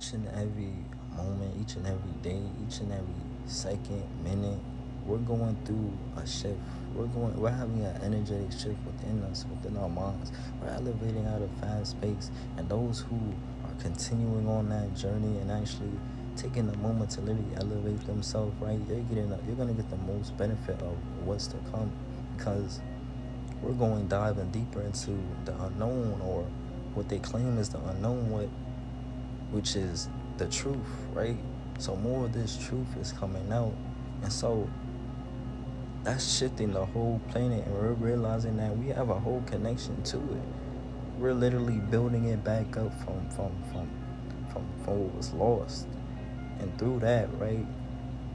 each and every moment, each and every day, each and every second, minute, we're going through a shift. We're having an energetic shift within us, within our minds. We're elevating at a fast pace, and those who are continuing on that journey and actually taking the moment to literally elevate themselves, right? You're gonna get the most benefit of what's to come, because we're going diving deeper into the unknown, or what they claim is the unknown, which is the truth, right? So more of this truth is coming out, and so that's shifting the whole planet, and we're realizing that we have a whole connection to it. We're literally building it back up from what was lost, and through that, right,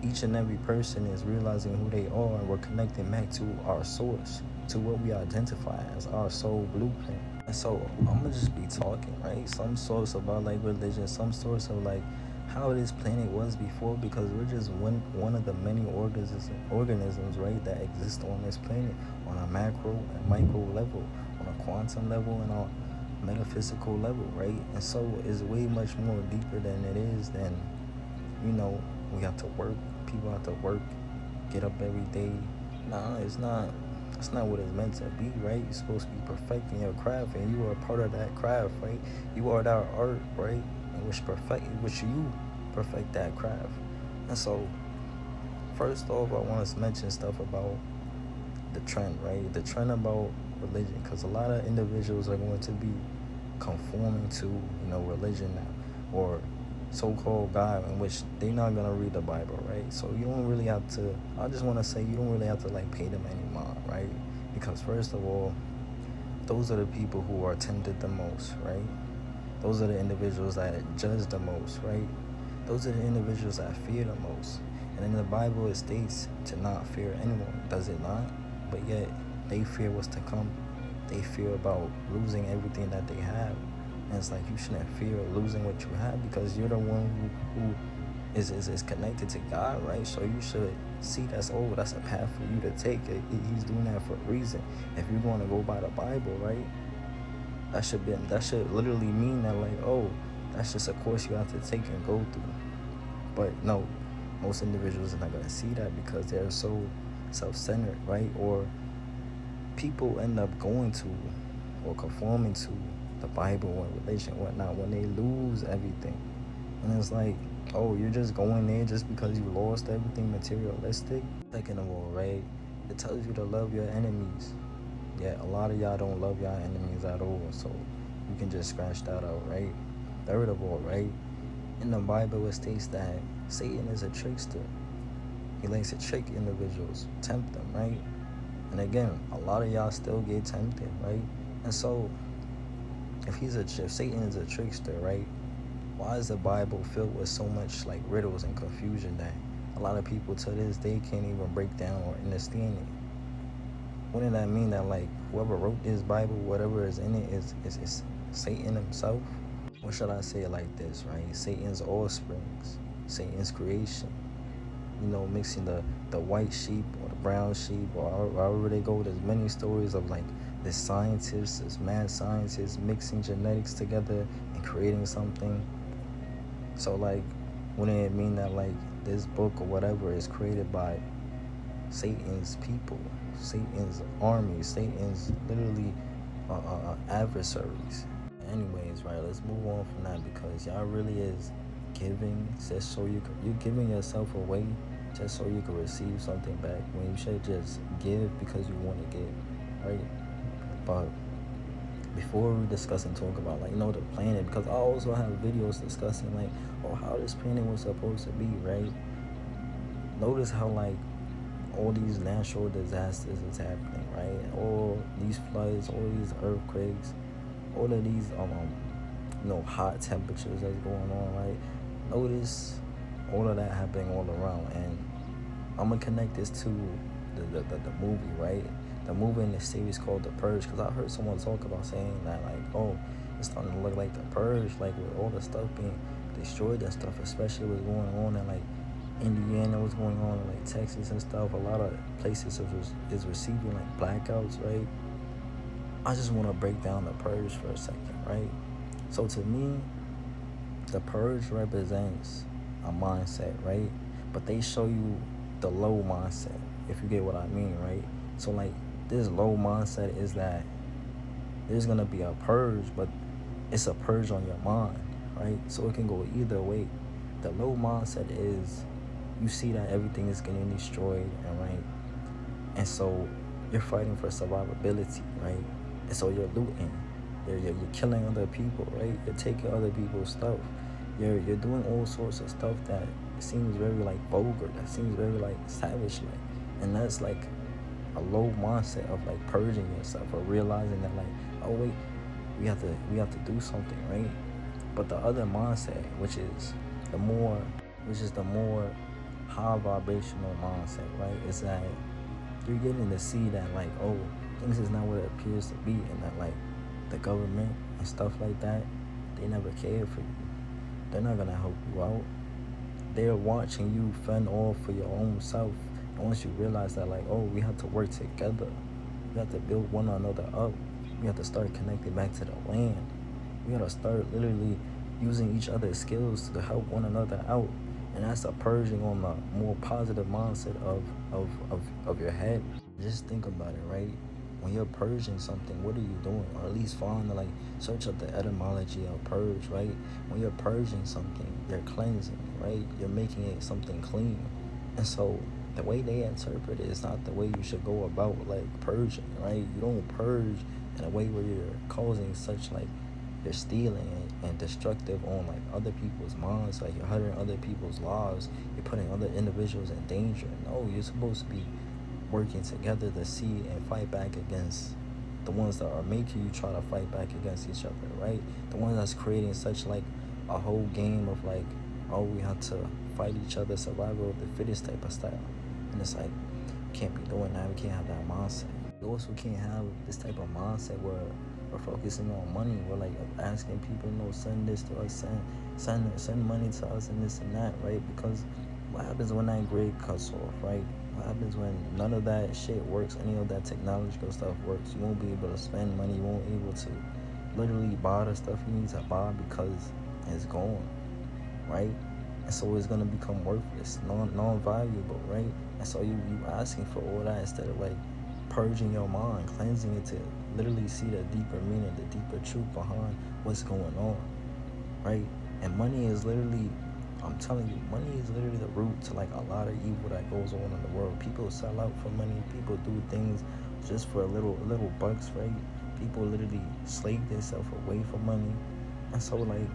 each and every person is realizing who they are, and we're connecting back to our source, to what we identify as our soul blueprint. And so I'm gonna just be talking, right? Some source about like religion, some source of like how this planet was before, because we're just one of the many organisms, right, that exist on this planet on a macro and micro level, on a quantum level and on metaphysical level, right? And so it's way much more deeper than it is. Than, we have to work, people have to work, get up every day. Nah, it's not. It's not what it's meant to be, right? You're supposed to be perfecting your craft, and you are a part of that craft, right? You are that art, right? And which you perfect that craft. And so, first off, I want to mention stuff about the trend, right? The trend about religion, because a lot of individuals are going to be conforming to, religion now, or so-called God, in which they're not gonna read the Bible, right? So you don't really have to. I just want to say, you don't really have to like pay them any mind, right? Because first of all, those are the people who are tempted the most, right? Those are the individuals that judge the most, right? Those are the individuals that fear the most. And in the Bible, it states to not fear anyone, does it not? But yet, they fear what's to come. They fear about losing everything that they have. And it's like, you shouldn't fear losing what you have, because you're the one who is connected to God, right? So you should see that's a path for you to take. He's doing that for a reason. If you're going to go by the Bible, right, that should literally mean that, like, oh, that's just a course you have to take and go through. But no, most individuals are not going to see that, because they're so self-centered, right? Or people end up going to or conforming to the Bible and religion and whatnot when they lose everything. And it's like, oh, you're just going there just because you lost everything materialistic? Second of all, right, it tells you to love your enemies. Yeah, a lot of y'all don't love y'all enemies at all, so you can just scratch that out, right? Third of all, right, in the Bible it states that Satan is a trickster. He likes to trick individuals, tempt them, right? And again, a lot of y'all still get tempted, right? And so, if Satan is a trickster, right, why is the Bible filled with so much like riddles and confusion that a lot of people to this day can't even break down or understand it? Wouldn't that mean that, like, whoever wrote this Bible, whatever is in it, is Satan himself? Or should I say it like this, right? Satan's offsprings, Satan's creation. Mixing the white sheep or the brown sheep, or however they go. There's many stories of like this mad scientist mixing genetics together and creating something. So like, wouldn't it mean that like this book or whatever is created by Satan's people, Satan's army, Satan's literally adversaries? Anyways, right, let's move on from that, because y'all really is giving just so you're giving yourself away just so you can receive something back, when you should just give because you want to give, right? But before we discuss and talk about like the planet, because I also have videos discussing like, how this planet was supposed to be, right? Notice how like all these natural disasters is happening, right? All these floods, all these earthquakes, all of these hot temperatures that's going on, right? Notice all of that happening all around. And I'm gonna connect this to the movie, right? The movie in the series called The Purge, because I heard someone talk about saying that like, oh, it's starting to look like The Purge, like with all the stuff being destroyed and stuff, especially what's going on in like Indiana, what's going on in like Texas and stuff. A lot of places is receiving like blackouts, right? I just want to break down The Purge for a second, right? So to me, The purge represents a mindset, right? But they show you the low mindset, if you get what I mean, right? So like this low mindset is that there's gonna be a purge, but it's a purge on your mind, right? So it can go either way. The low mindset is you see that everything is getting destroyed, and right, and so you're fighting for survivability, right? And so you're looting, you're killing other people, right? You're taking other people's stuff. You're doing all sorts of stuff that seems very like vulgar, that seems very like savage like, and that's like a low mindset of like purging yourself or realizing that like, oh wait, we have to do something, right? But the other mindset, the more the more high vibrational mindset, right? Is that you're getting to see that like, oh, things is not what it appears to be, and that like the government and stuff like that, they never cared for you. They're not gonna help you out. They're watching you fend off for your own self. And once you realize that like, oh, we have to work together. We have to build one another up. We have to start connecting back to the land. We gotta start literally using each other's skills to help one another out. And that's a purging on the more positive mindset of your head. Just think about it, right? When you're purging something, what are you doing? Or at least find like search up the etymology of purge, right? When you're purging something, you're cleansing, right? You're making it something clean. And so the way they interpret it is not the way you should go about like purging, right? You don't purge in a way where you're causing such like you're stealing and destructive on like other people's minds, like you're hurting other people's lives, you're putting other individuals in danger. No, you're supposed to be working together to see and fight back against the ones that are making you try to fight back against each other, right? The ones that's creating such like a whole game of like, oh, we have to fight each other, survival of the fittest type of style. And it's like, can't be doing that. We can't have that mindset. We also can't have this type of mindset where we're focusing on money. We're like asking people, send this to us, send money to us and this and that, right? Because what happens when that grid cuts off, right? What happens when none of that shit works, any of that technological stuff works? You won't be able to spend money. You won't be able to literally buy the stuff you need to buy because it's gone, right? And so it's gonna become worthless, non-valuable, right? And so you asking for all that instead of like purging your mind, cleansing it to literally see the deeper meaning, the deeper truth behind what's going on, right? And money is literally, I'm telling you, money is literally the root to like a lot of evil that goes on in the world. People sell out for money. People do things just for a little bucks, right? People literally slave themselves away for money. And so like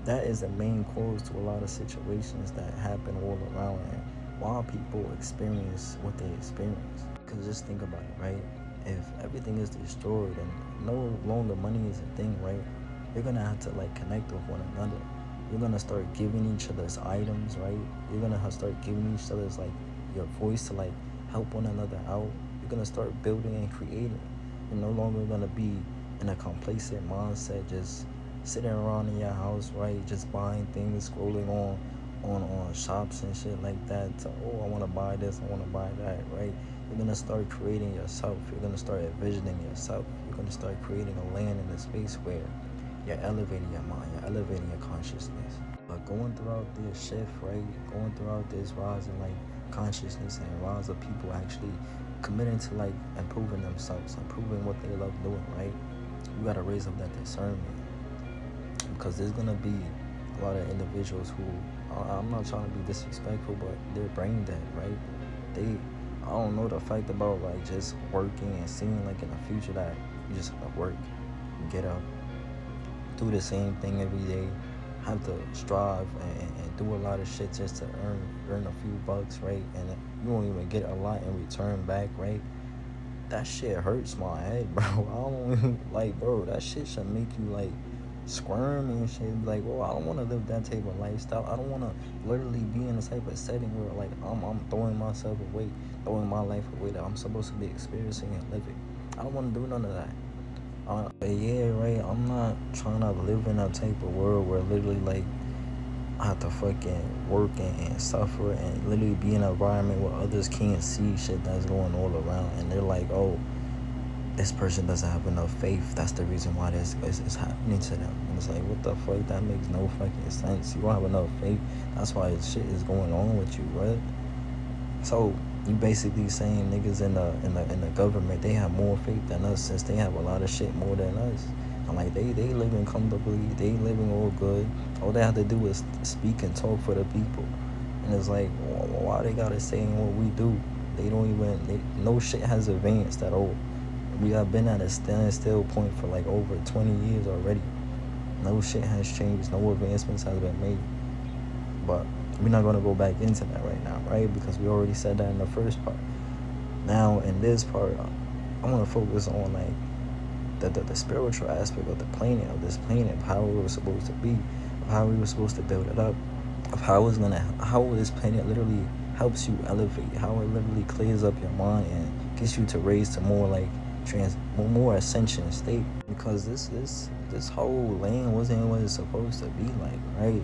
that is the main cause to a lot of situations that happen all around and why people experience what they experience. Because just think about it, right? If everything is destroyed and no longer money is a thing, right? You're gonna have to like connect with one another. You're gonna start giving each other's items, right? You're gonna start giving each other's like your voice to like help one another out. You're gonna start building and creating. You're no longer gonna be in a complacent mindset, just sitting around in your house, right? Just buying things, scrolling on shops and shit like that. So, oh, I wanna buy this, I wanna buy that, right? You're gonna start creating yourself. You're gonna start envisioning yourself. You're gonna start creating a land in a space where you're elevating your mind, you're elevating your consciousness. But going throughout this shift, right? Going throughout this rise in like consciousness and rise of people actually committing to like improving themselves, improving what they love doing, right? You gotta raise up that discernment. Because there's gonna be a lot of individuals who, I'm not trying to be disrespectful, but they're brain dead, right? I don't know the fact about like just working and seeing like in the future that you just have to work, get up, do the same thing every day, have to strive and do a lot of shit just to earn a few bucks, right? And you won't even get a lot in return back, right? That shit hurts my head, bro. I don't even, like, bro, that shit should make you like squirm and shit. Like, well, I don't want to live that type of lifestyle. I don't want to literally be in a type of setting where like I'm throwing myself away, throwing my life away that I'm supposed to be experiencing and living. I don't want to do none of that. Yeah, right. I'm not trying to live in a type of world where literally like I have to fucking work and suffer and literally be in an environment where others can't see shit that's going all around, and they're like, oh, this person doesn't have enough faith. That's the reason why this is happening to them. And It's like, what the fuck? That makes no fucking sense. You don't have enough faith. That's why shit is going on with you, right? So you basically saying niggas in the government, they have more faith than us since they have a lot of shit more than us. I'm like, they living comfortably, they living all good. All they have to do is speak and talk for the people. And it's like, why they gotta say what we do? They don't even, no shit has advanced at all. We have been at a standstill point for like over 20 years already. No shit has changed, no advancements has been made. But we're not gonna go back into that right now, right? Because we already said that in the first part. Now in this part, I want to focus on like the spiritual aspect of the planet, of this planet, of how it was supposed to be, of how we were supposed to build it up, of how this planet literally helps you elevate, how it literally clears up your mind and gets you to raise to more like more ascension state. Because this whole land wasn't what it's supposed to be like, right?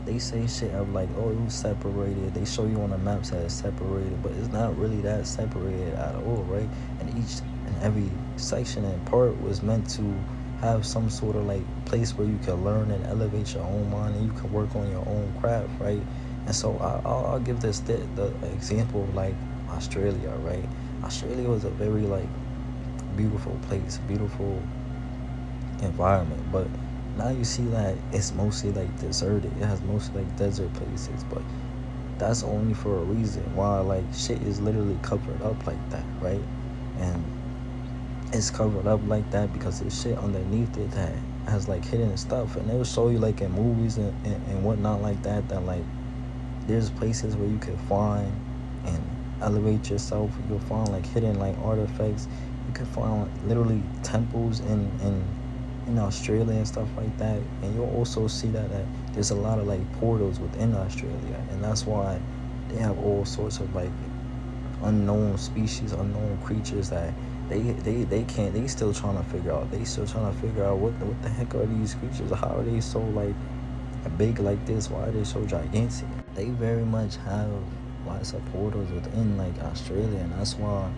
They say shit of like, oh, it was separated. They show you on the maps that it's separated, but it's not really that separated at all, right? And each and every section and part was meant to have some sort of like place where you can learn and elevate your own mind, and you can work on your own craft, right? And so I'll give the example of like Australia, right? Australia was a very like beautiful place, beautiful environment, but now you see that it's mostly like deserted. It has mostly like desert places, but that's only for a reason why like shit is literally covered up like that, right? And it's covered up like that because there's shit underneath it that has like hidden stuff, and they'll show you like in movies and whatnot like that like there's places where you can find and elevate yourself. You'll find like hidden like artifacts. You can find like, literally temples in Australia and stuff like that. And you'll also see that there's a lot of like portals within Australia, and that's why they have all sorts of like unknown species, unknown creatures that they still trying to figure out. They still trying to figure out what the heck are these creatures? How are they so like big like this? Why are they so gigantic? They very much have lots of portals within like Australia, and that's why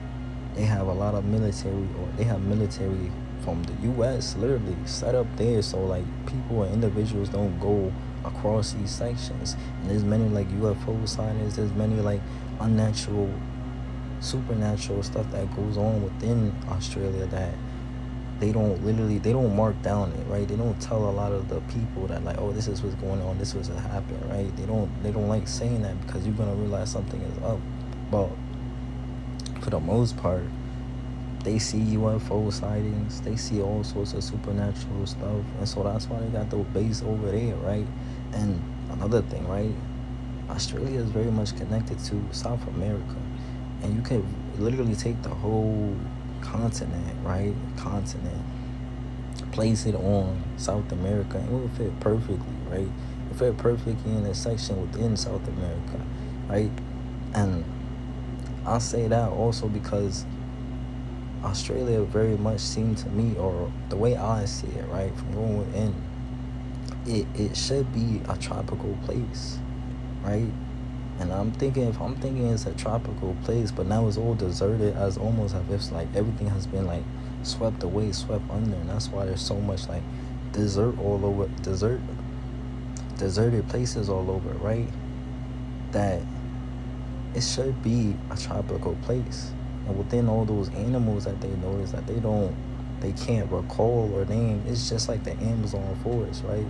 they have a lot of military, or they have military from the U.S. literally set up there, so like people and individuals don't go across these sections. And there's many like UFO sightings. There's many like unnatural, supernatural stuff that goes on within Australia that they don't mark down it, right? They don't tell a lot of the people that like, oh, this is what's going on, this was what happened, right? They don't like saying that because you're gonna realize something is up. But for the most part, they see UFO sightings, they see all sorts of supernatural stuff, and so that's why they got the base over there, right? And another thing, right? Australia is very much connected to South America, and you can literally take the whole continent, right? Place it on South America, and it will fit perfectly, right? It fit perfectly in a section within South America, right? And I say that also because Australia very much seemed to me, or the way I see it, right, from going within, it should be a tropical place, right? And if I'm thinking it's a tropical place, but now it's all deserted, as almost as if like everything has been like swept away, swept under, and that's why there's so much like deserted places all over, right? That it should be a tropical place. And within all those animals that they notice that they can't recall or name, it's just like the Amazon forest, right?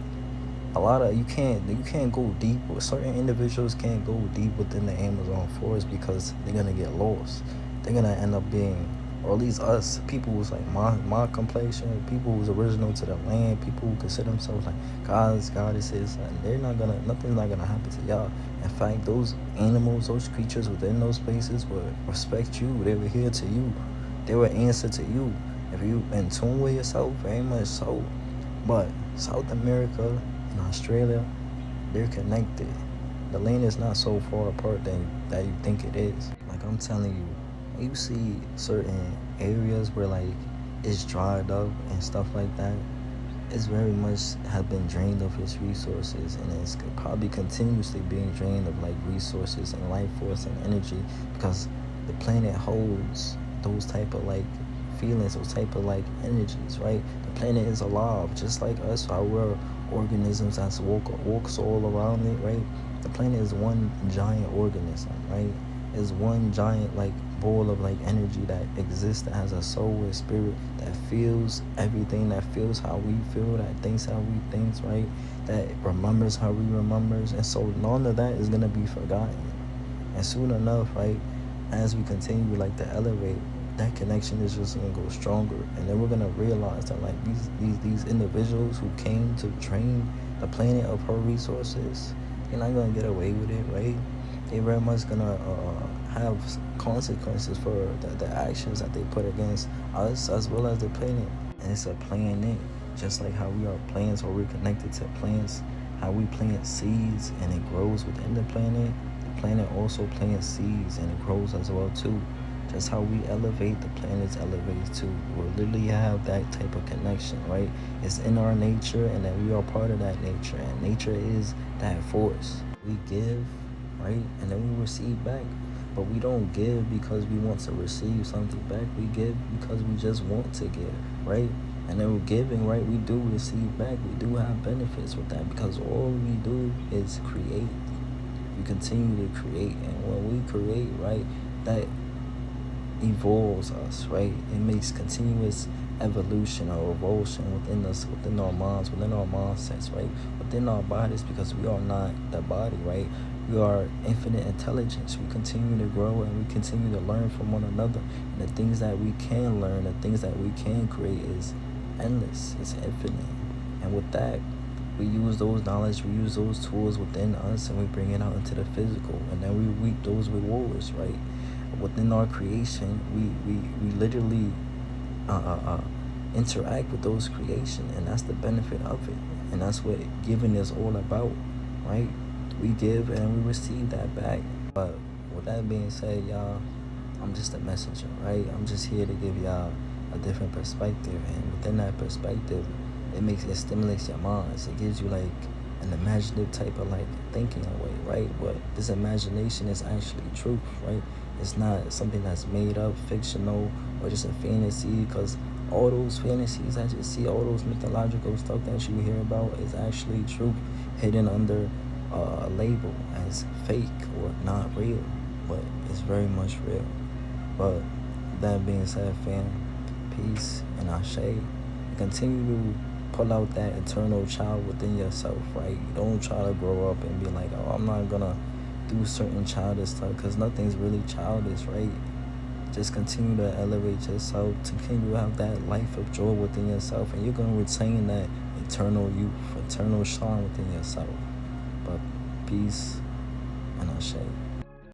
A lot of you can't go deep. Certain individuals can't go deep within the Amazon forest because they're gonna get lost. They're gonna end up being, or at least us, people who's like my complexion, people who's original to the land, people who consider themselves like gods, goddesses, and nothing's not gonna happen to y'all. In fact, those animals, those creatures within those places will respect you. They will hear to you. They will answer to you if you in tune with yourself, very much so. But South America and Australia, they're connected. The land is not so far apart that you think it is. Like I'm telling you, you see certain areas where like it's dried up and stuff like that. It's very much have been drained of its resources, and it's probably continuously being drained of like resources and life force and energy, because the planet holds those type of like feelings, those type of like energies, right? The planet is alive, just like us. How we're organisms that's walks all around it, right? The planet is one giant organism, right? Is one giant like ball of like energy that exists, that has a soul, a spirit, that feels everything, that feels how we feel, that thinks how we think, right? That remembers how we remembers, and so none of that is gonna be forgotten. And soon enough, right, as we continue like to elevate, that connection is just gonna go stronger, and then we're gonna realize that like these individuals who came to drain the planet of her resources, they're not gonna get away with it, right? They very much gonna have consequences for the actions that they put against us as well as the planet. And it's a planet, just like how we are plants, or we're connected to plants, how we plant seeds and it grows within the planet. The planet also plants seeds and it grows as well too. Just how we elevate, the planet elevates too. We literally have that type of connection, right? It's in our nature, and that we are part of that nature. And nature is that force. We give, right? And then we receive back. But we don't give because we want to receive something back. We give because we just want to give, right? And then we're giving, right? We do receive back. We do have benefits with that, because all we do is create. We continue to create. And when we create, right, that evolves us, right? It makes continuous evolution or evolution within us, within our minds, within our mindsets, right? Within our bodies, because we are not the body, right? We are infinite intelligence. We continue to grow and we continue to learn from one another. And the things that we can learn, the things that we can create is endless, it's infinite. And with that, we use those knowledge, we use those tools within us, and we bring it out into the physical, and then we reap those rewards, right? Within our creation, we literally interact with those creation, and that's the benefit of it, and that's what giving is all about, right? We give and we receive that back. But with that being said, y'all, I'm just a messenger, right? I'm just here to give y'all a different perspective, and within that perspective, it stimulates your minds. It gives you like an imaginative type of like thinking away, right? But this imagination is actually truth, right? It's not something that's made up, fictional, or just a fantasy, because all those fantasies that you see, all those mythological stuff that you hear about is actually truth hidden under a label as fake or not real, but it's very much real. But that being said, fam, peace and ashe. Continue to pull out that eternal child within yourself, right? Don't try to grow up and be like, oh, I'm not gonna do certain childish stuff, because nothing's really childish, right? Just continue to elevate yourself, continue to have that life of joy within yourself, and you're gonna retain that eternal youth, eternal shine within yourself. But peace and ashe.